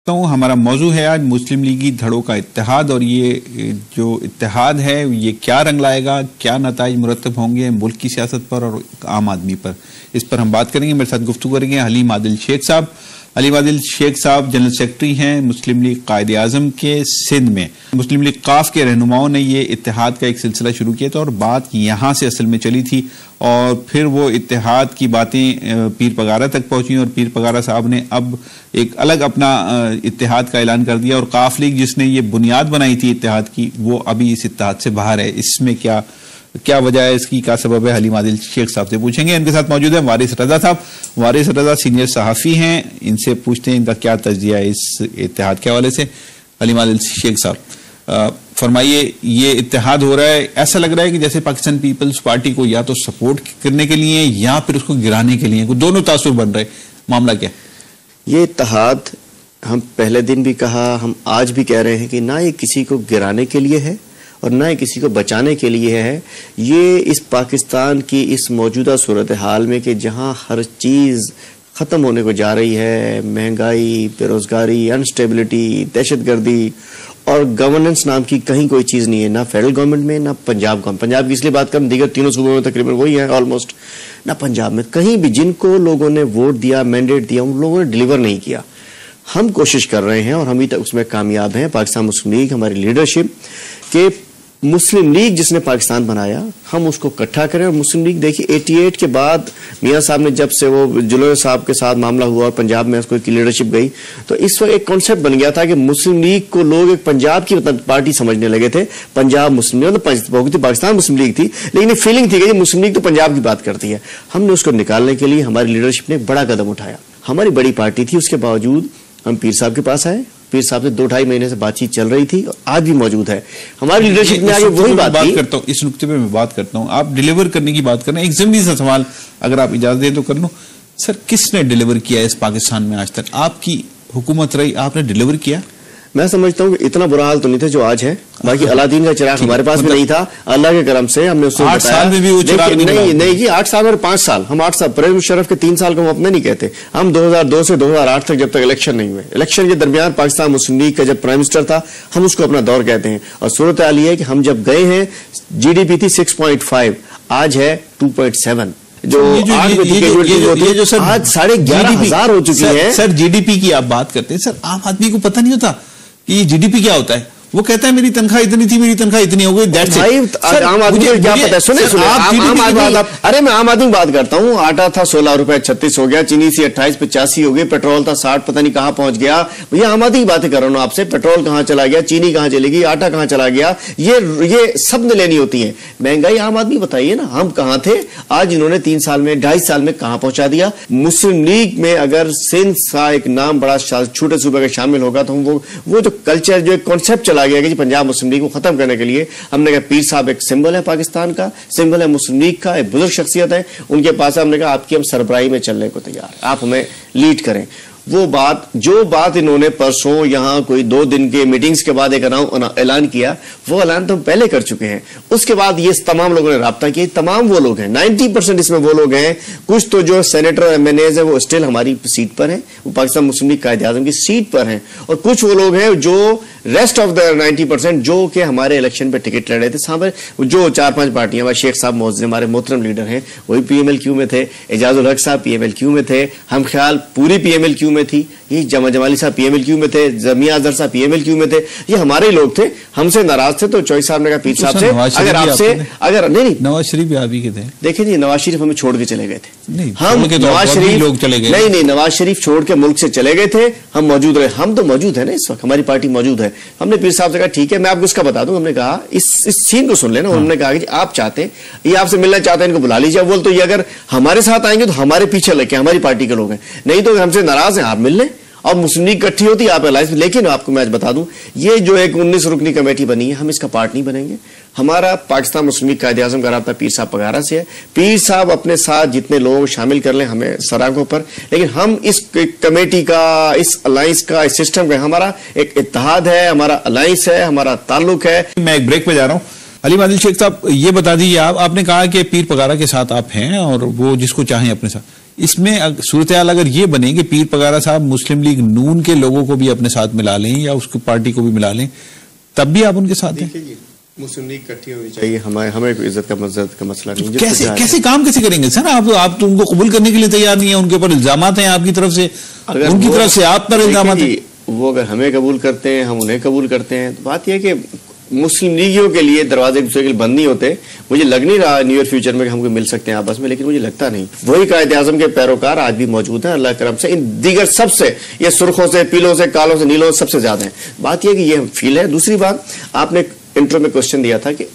ہمارا موضوع ہے آج مسلم لیگی دھڑوں کا اتحاد، اور یہ جو اتحاد ہے یہ کیا رنگ لائے گا، کیا نتائج مرتب ہوں گے ملک کی سیاست پر اور عام آدمی پر، اس پر ہم بات کریں گے۔ میرے ساتھ گفتگو کریں گے حلیم عادل شیخ صاحب۔ حلیم عادل شیخ صاحب جنرل سیکرٹری ہیں مسلم لیگ قائد اعظم کے سندھ میں۔ مسلم لیگ قاف کے رہنماؤں نے یہ اتحاد کا ایک سلسلہ شروع کیا تھا اور بات یہاں سے اصل میں چلی تھی، اور پھر وہ اتحاد کی باتیں پیر پگارا تک پہنچی، اور پیر پگارا صاحب نے اب ایک الگ اپنا اتحاد کا اعلان کر دیا، اور قاف لیگ جس نے یہ بنیاد بنائی تھی اتحاد کی وہ ابھی اس اتحاد سے باہر ہے۔ اس میں کیا وجہ ہے، اس کی کیا سبب ہے، حلیم عادل شیخ صاحب سے پوچھیں گے۔ ان کے ساتھ موجود ہیں وارث رضا صاحب۔ وارث رضا سینئر صحافی ہیں، ان سے پوچھتے ہیں ان کا کیا تجزیہ ہے اس اتحاد کے حوالے سے۔ حلیم عادل شیخ صاحب فرمائیے، یہ اتحاد ہو رہا ہے، ایسا لگ رہا ہے کہ جیسے پاکستان پیپلز پارٹی کو یا تو سپورٹ کرنے کے لیے یا پھر اس کو گرانے کے لیے، دونوں تاثر بن رہے، معاملہ کیا؟ یہ اتحاد ہم پہلے دن بھی کہا، ہم آج بھی کہہ رہے ہیں کہ نہ یہ کسی کو گرانے کے لیے ہے اور نہ ہی کسی کو بچانے کے لیے ہے۔ یہ اس پاکستان کی اس موجودہ صورتحال میں کہ جہاں ہر چیز ختم ہونے کو جا رہی ہے، مہنگائی، بے روزگاری، انسٹیبلٹی، دہشت گردی اور گورننس نام کی کہیں کوئی چیز نہیں ہے، نہ فیڈرل گورنمنٹ میں نہ پنجاب گورنمنٹ۔ پنجاب کی اس لیے بات کریں، دیگر تینوں صوبوں میں تقریباً وہی ہے آلموسٹ، نہ پنجاب میں کہیں بھی جن کو لوگوں نے ووٹ دیا، مینڈیٹ دیا، ان لوگوں نے ڈیلیور نہیں کیا۔ ہم کوشش کر رہے ہیں اور ہم ہی تک اس میں کامیاب ہیں، پاکستان مسلم لیگ، ہماری لیڈرشپ، کہ مسلم لیگ جس نے پاکستان بنایا ہم اس کو اکٹھا کریں۔ اور مسلم لیگ دیکھیے 88 کے بعد میاں صاحب نے جب سے وہ جلوے صاحب کے ساتھ معاملہ ہوا اور پنجاب میں اس کو کی لیڈرشپ گئی، تو اس وقت ایک کانسیپٹ بن گیا تھا کہ مسلم لیگ کو لوگ ایک پنجاب کی پارٹی سمجھنے لگے تھے۔ پنجاب مسلم لیگ پاکستان مسلم لیگ تھی، لیکن یہ فیلنگ تھی کہ مسلم لیگ تو پنجاب کی بات کرتی ہے۔ ہم نے اس کو نکالنے کے لیے ہماری لیڈرشپ نے ایک بڑا قدم اٹھایا۔ ہماری بڑی پارٹی تھی، اس کے باوجود ہم پیر صاحب کے پاس آئے، پیر صاحب سے 2-2.5 مہینے سے بات چیت چل رہی تھی اور آج بھی موجود ہے ہماری لیڈرشپ میں۔ آگے وہی بات کرتا ہوں، اس نقطے پہ میں بات کرتا ہوں، آپ ڈیلیور کرنے کی بات کر رہے ہیں، ایک ضمنی سا سوال اگر آپ اجازت دیں تو کر لوں۔ سر کس نے ڈیلیور کیا اس پاکستان میں آج تک؟ آپ کی حکومت رہی، آپ نے ڈیلیور کیا؟ میں سمجھتا ہوں کہ اتنا برا حال تو نہیں تھا جو آج ہے، باقی اللہ دین کا چراغ ہمارے پاس بھی نہیں تھا، اللہ کے کرم سے ہم نے اس کو 8 سال میں بھی وہ چراغ نہیں جی 8 سال اور 5 سال، ہم 8 سال پرویز مشرف کے 3 سال کو ہم اپنے نہیں کہتے، ہم 2002 سے 2008 تک جب تک الیکشن نہیں ہوئے، الیکشن کے درمیان پاکستان مسلم لیگ کا جب پرائم منسٹر تھا ہم اس کو اپنا دور کہتے ہیں۔ اور صورتحال یہ ہے کہ ہم جب گئے ہیں جی ڈی پی تھی 6.5، آج ہے 2.7، جو آج 11,500 ہو چکی ہے۔ سر جی ڈی پی کی آپ بات کرتے ہیں، سر عام آدمی کو پتہ نہیں ہوتا کہ یہ جی ڈی پی کیا ہوتا ہے، وہ کہتا ہے میری تنخواہ اتنی تھی، میری تنخواہ اتنی ہو گئی۔ عام آدمی کو کیا پتا ہے؟ سنیں ارے میں عام آدمی بات کرتا ہوں، آٹا تھا 16 روپے 36 ہو گیا، چینی سی 28-85 ہو گئی، پیٹرول تھا 60 پتہ نہیں کہاں پہنچ گیا۔ یہ عام آدمی کی باتیں کر رہا ہوں آپ سے، پیٹرول کہاں چلا گیا، چینی کہاں چلے گی، آٹا کہاں چلا گیا، یہ سب نے لینی ہوتی ہے۔ مہنگائی عام آدمی بتائیے نا، ہم کہاں تھے، آج انہوں نے 3 سال میں 2.5 سال میں کہاں پہنچا دیا۔ مسلم لیگ میں اگر سندھ کا ایک نام بڑا چھوٹے صوبے کا شامل ہوگا تو وہ جو کلچر جو ایک کانسیپٹ چلا گیا کہ پنجاب مسلم لیگ کو ختم کرنے کے لیے ہم نے کہا پیر صاحب ایک سمبل ہے پاکستان کا، سمبل ہے مسلم لیگ کا، ایک بزرگ شخصیت ہے، ان کے پاس ہم نے کہا آپ کی ہم سربراہی میں چلنے کو تیار ہیں، آپ ہمیں لیڈ کریں۔ وہ بات جو بات انہوں نے پرسوں یہاں کوئی 2 دن کے میٹنگز کے بعد ایک اعلان کیا، وہ اعلان تو ہم پہلے کر چکے ہیں۔ اس کے بعد یہ تمام لوگوں نے رابطہ کیا، تمام وہ لوگ ہیں 90% اس میں وہ لوگ ہیں، کچھ تو جو سینیٹر اور ایم این ایز ہیں وہ اسٹل ہماری سیٹ پر ہیں، وہ پاکستان مسلم لیگ قائد اعظم کی سیٹ پر ہیں، اور کچھ وہ لوگ ہیں جو ریسٹ آف دا 90% جو کہ ہمارے الیکشن پہ ٹکٹ لڑے تھے، جو 4-5 پارٹیاں، ہمارے شیخ صاحب موجود ہمارے محترم لیڈر ہیں، وہی پی ایم ایل کیو میں تھے، اعجاز الحق صاحب پی ایم ایل کیو میں تھے، ہم خیال پوری پی ایم ایل کیو میں تھی، یہ جمالی صاحب پی ایم ایل کیو میں تھے، زمیہ اظہر صاحب پی ایم ایل کیو میں تھے، یہ ہمارے لوگ تھے، ہم سے ناراض تھے تو چوئی صاحب نے کہا پیر صاحب سے اگر آپ سے نہیں نواز شریف بھی آپ ہی کے تھے، دیکھیں جی نواز شریف ہمیں چھوڑ کے چلے گئے تھے، ہم نواز شریف لوگ چلے گئے، نہیں نواز شریف چھوڑ کے ملک سے چلے گئے تھے، ہم موجود رہے، ہم تو موجود ہیں نا اس وقت، ہماری پارٹی موجود ہے۔ ہم نے پیر صاحب سے کہا ٹھیک ہے میں آپ کو اس کا بتا دوں، ہم نے کہا اس سین کو سن لینا، انہوں نے کہا کہ آپ چاہتے ہیں یہ آپ سے ملنا چاہتے ہیں ان کو بلا لیجیے، بول تو یہ اگر ہمارے ساتھ آئیں گے تو ہمارے پیچھے لگ کے ہماری پارٹی کے لوگ ہیں، نہیں تو ہم سے ناراض ہیں آپ مل لیں، اور مسلم لیگ اکٹھی ہوتی آپ الائنس میں۔ لیکن آپ کو میں آج بتا دوں یہ جو ایک 19 رکنی کمیٹی بنی ہے ہم اس کا پارٹ نہیں بنیں گے، ہمارا پاکستان مسلم لیگ قائد اعظم کا رابطہ پیر صاحب پگارا سے ہے، پیر صاحب اپنے ساتھ جتنے لوگ شامل کر لیں ہمیں سراغوں پر، لیکن ہم اس کمیٹی کا، اس الائنس کا، اس سسٹم کا ہمارا ایک اتحاد ہے، ہمارا الائنس ہے، ہمارا تعلق ہے۔ میں ایک بریک پہ جا رہا ہوں۔ حلیم عادل شیخ صاحب یہ بتا دیجیے، آپ نے کہا کہ پیر پگارا کے ساتھ آپ ہیں اور وہ جس کو چاہیں اپنے ساتھ، اس میں صورتحال اگر یہ بنے کہ پیر پگارا صاحب مسلم لیگ نون کے لوگوں کو بھی اپنے ساتھ ملا لیں یا اس کو پارٹی کو بھی ملا لیں, تب بھی آپ ان کے ساتھ ہیں؟ مسلم لیگ اکٹھی ہونی چاہیے, ہمیں کوئی عزت کا مزت کا مسئلہ نہیں. کیسے کام کیسے کریں گے سر؟ آپ تو ان کو قبول کرنے کے لیے تیار نہیں ہیں, ان کے اوپر الزامات ہیں آپ کی طرف سے, ان کی طرف سے آپ پر الزامات ہیں. وہ اگر ہمیں قبول کرتے ہیں, ہم انہیں قبول کرتے ہیں, تو بات یہ ہے کہ مسلم لیگیوں کے لیے دروازے دوسرے کے لیے بند نہیں ہوتے. مجھے لگ نہیں رہا نیو ایئر فیوچر میں ہم کو مل سکتے ہیں آپس میں, لیکن مجھے لگتا نہیں. وہی قائد اعظم کے پیروکار آج بھی موجود ہیں اللہ کرم سے, ان دیگر سب سے, یہ سرخوں سے, پیلوں سے, کالوں سے, نیلوں سے سب سے زیادہ ہیں. بات یہ کہ یہ فیل ہے. دوسری بات, آپ نے انٹرو میں کوشچن دیا تھا کہ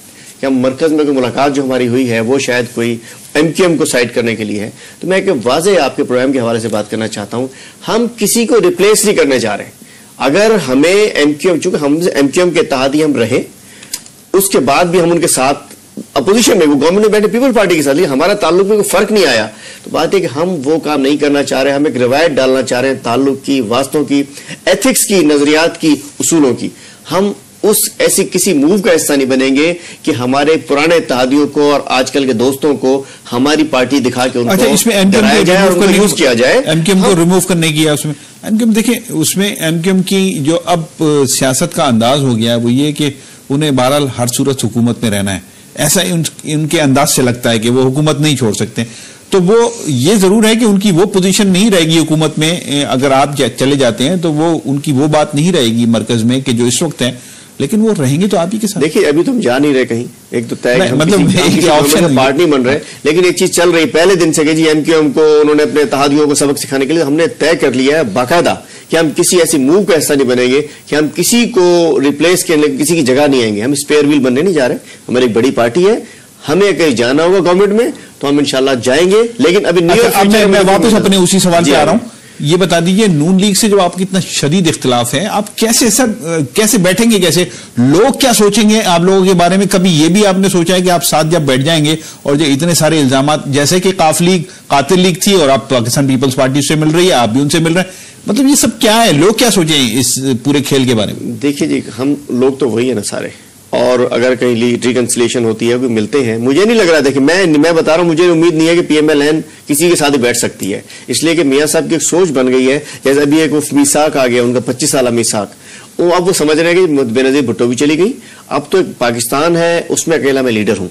ہم مرکز میں کوئی ملاقات جو ہماری ہوئی ہے وہ شاید کوئی ایم کیو ایم کو سائڈ کرنے کے لیے ہے. تو میں ایک واضح آپ کے پروگرام کے حوالے سے بات کرنا چاہتا ہوں, ہم کسی کو ریپلیس نہیں کرنے جا رہے ہیں. اگر ہمیں ایم کیو ایم, چونکہ ہم ایم کیو ایم کے اتحادی ہم رہے, اس کے بعد بھی ہم ان کے ساتھ اپوزیشن میں گورنمنٹ میں بیٹھے پیپل پارٹی کے ساتھ, لیکن ہمارا تعلق میں کوئی فرق نہیں آیا. تو بات ہے کہ ہم وہ کام نہیں کرنا چاہ رہے, ہم ایک روایت ڈالنا چاہ رہے ہیں تعلق کی, واسطوں کی, ایتھکس کی, نظریات کی, اصولوں کی. ہم اس ایسی کسی موو کا حصہ نہیں بنیں گے کہ ہمارے پرانے اتحادیوں کو اور آج کل کے دوستوں کو ہماری پارٹی دکھا کے ان کو ڈرایا جائے اور ان کو یوز کیا جائے. ایم کیو ایم کو ریموو کرنے کی, اس میں ایم کیو ایم دیکھیں, اس میں ایم کیو ایم کی جو اب سیاست کا انداز ہو گیا ہے وہ یہ کہ انہیں بہرحال ہر صورت حکومت میں رہنا ہے, ایسا ان کے انداز سے لگتا ہے کہ وہ حکومت نہیں چھوڑ سکتے. تو وہ یہ ضرور ہے کہ ان کی وہ پوزیشن نہیں رہے گی حکومت میں, اگر آپ چلے جاتے ہیں تو وہ ان کی وہ بات نہیں رہے گی مرکز میں کہ جو اس وقت ہے, لیکن وہ رہیں گے تو آپ ہی کے ساتھ. دیکھیے ابھی تو ہم جا نہیں رہے کہیں, ایک تو طے مطلب پارٹ نہیں بن رہے, لیکن ایک چیز چل رہی پہلے دن سے کہ جی ایم کیو ایم کو انہوں نے اپنے اتحادیوں کو سبق سکھانے کے لیے ہم نے طے کر لیا ہے باقاعدہ کہ ہم کسی ایسی موو کا حصہ نہیں بنیں گے کہ ہم کسی کو ریپلیس کرنے, کسی کی جگہ نہیں آئیں گے. ہم اسپیئر ویل بننے نہیں جا رہے, ہماری ایک بڑی پارٹی ہے, ہمیں کہیں جانا ہوگا گورنمنٹ میں تو ہم انشاءاللہ جائیں گے. لیکن ابھی میں واپس اپنے اسی سوال پہ آ رہا ہوں. یہ بتا دیجئے نون لیگ سے جو آپ کی اتنا شدید اختلاف ہے, آپ کیسے بیٹھیں گے, کیسے لوگ کیا سوچیں گے آپ لوگوں کے بارے میں؟ کبھی یہ بھی آپ نے سوچا ہے کہ آپ ساتھ جب بیٹھ جائیں گے اور جو اتنے سارے الزامات, جیسے کہ قاتل لیگ تھی اور آپ پاکستان پیپلز پارٹی سے مل رہی ہے, آپ بھی ان سے مل رہے ہیں, مطلب یہ سب کیا ہے, لوگ کیا سوچیں اس پورے کھیل کے بارے میں؟ دیکھیے جی, ہم لوگ تو وہی ہے نا سارے, اور اگر کہیں ریکنسلیشن ہوتی ہے, کوئی ملتے ہیں, مجھے نہیں لگ رہا. دیکھیں میں بتا رہا ہوں, مجھے امید نہیں ہے کہ پی ایم ایل این کسی کے ساتھ بیٹھ سکتی ہے, اس لیے کہ میاں صاحب کی ایک سوچ بن گئی ہے. جیسے ابھی ایک میثاق آ گیا ان کا 25 سالہ میثاق, اب وہ سمجھ رہے ہیں کہ بے نظیر بھٹو بھی چلی گئی, اب تو ایک پاکستان ہے, اس میں اکیلا میں لیڈر ہوں,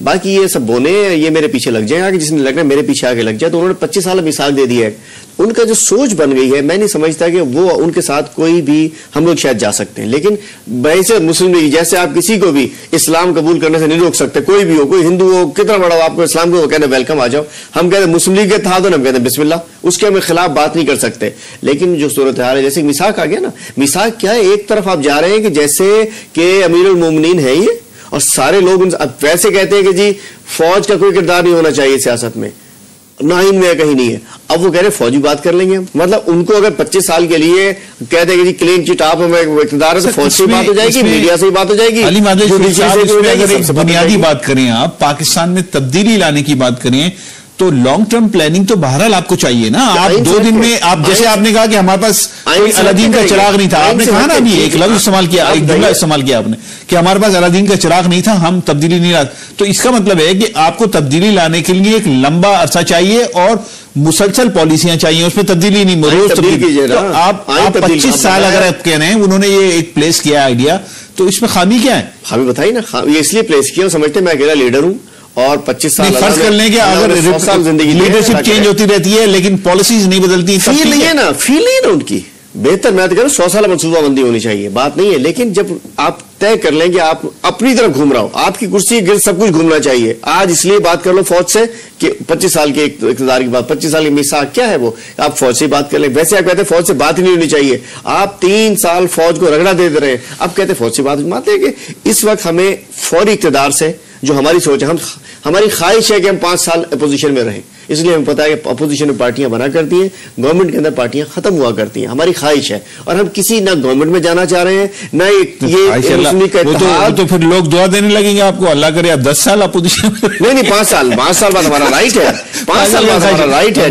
باقی یہ سب بونے یہ میرے پیچھے لگ جائیں آگے, جس میں لگ رہا ہے میرے پیچھے آگے لگ جائے. تو انہوں نے 25 سالہ میثاق دے دیا ہے. ان کا جو سوچ بن گئی ہے, میں نہیں سمجھتا کہ وہ ان کے ساتھ کوئی بھی ہم لوگ شاید جا سکتے ہیں. لیکن ویسے مسلم لیگ جیسے آپ کسی کو بھی اسلام قبول کرنے سے نہیں روک سکتے, کوئی بھی ہو, کوئی ہندو ہو, کتنا بڑا ہو, آپ کو اسلام کو کہتے ہیں ویلکم آ جاؤ. ہم کہتے ہیں مسلم لیگ کے اتحاد ہم کہتے ہیں بسم اللہ, اس کے ہم خلاف بات نہیں کر سکتے. لیکن جو صورتحال ہے, جیسے میثاق آ گیا نا, میثاق کیا ہے, ایک طرف آپ جا رہے ہیں کہ جیسے کہ امیر المومنین ہے یہ, اور سارے لوگ ویسے کہتے ہیں کہ جی فوج کا کوئی کردار نہیں ہونا چاہیے سیاست میں, نہ آئین میں کہیں نہیں ہے. اب وہ کہہ رہے فوجی بات کر لیں گے, مطلب ان کو اگر 25 سال کے لیے کہتے ہیں کہ جی کلین چٹ آپ ہمیں اقتدار ہے تو فوج سے بات ہو جائے گی, میڈیا سے بات ہو جائے گی. بنیادی بات کریں, آپ پاکستان میں تبدیلی لانے کی بات کریں تو لانگ ٹرم پلاننگ تو بہرحال آپ کو چاہیے نا. آپ 2 دن میں, آپ جیسے آپ نے کہا کہ ہمارے پاس الادین کا چراغ نہیں تھا, آپ نے کہا نا ابھی ایک لفظ استعمال کیا, ایک جملہ استعمال کیا آپ نے کہ ہمارے پاس الادین کا چراغ نہیں تھا, ہم تبدیلی نہیں لاتے. تو اس کا مطلب ہے کہ آپ کو تبدیلی لانے کے لیے ایک لمبا عرصہ چاہیے اور مسلسل پالیسیاں چاہیے, اس میں تبدیلی نہیں, روز تبدیلی. تو آپ 25 سال اگر آپ کہہ رہے ہیں انہوں نے یہ ایک پلیس کیا آئیڈیا, تو اس میں خامی کیا ہے؟ خامی بتائیے نا, یہ اس لیے پلیس کیا, سمجھتے میں اکیلا لیڈر ہوں اور 25 سال فرض کر لیں کہ اگر لیڈرشپ چینج ہوتی رہتی ہے لیکن پالیسیز نہیں بدلتی, فیل نہیں ہے نا ان کی. بہتر میں تو کہہ رہا ہوں 100 سالہ منصوبہ بندی ہونی چاہیے, بات نہیں ہے. لیکن جب آپ طے کر لیں کہ آپ اپنی طرف گھوم رہا ہو, آپ کی کرسی گرد سب کچھ گھومنا چاہیے. آج اس لیے بات کر لو فوج سے کہ 25 سال کے اقتدار کی بات, 25 سال کی میثاق کیا ہے وہ, آپ فوج سے بات کر لیں. ویسے آپ کہتے ہیں فوج سے بات ہی نہیں ہونی چاہیے, آپ 3 سال فوج کو رگڑا دے رہے ہیں, اب کہتے ہیں فوج سے بات مانتے ہیں کہ اس وقت ہمیں فوری اقتدار سے جو ہماری سوچ ہے, ہماری خواہش ہے کہ ہم 5 سال اپوزیشن میں رہیں. اس لیے ہمیں پتا ہے کہ اپوزیشن میں پارٹیاں بنا کرتی ہیں, گورنمنٹ کے اندر پارٹیاں ختم ہوا کرتی ہیں. ہماری خواہش ہے, اور ہم کسی نہ گورنمنٹ میں جانا چاہ رہے ہیں نہ یہ مسلم کا اتحاد. تو پھر لوگ دعا دینے لگیں گے آپ کو, اللہ کرے آپ 10 سال اپوزیشن. نہیں 5 سال بعد ہمارا رائٹ ہے, 5 سال بعد ہمارا رائٹ ہے.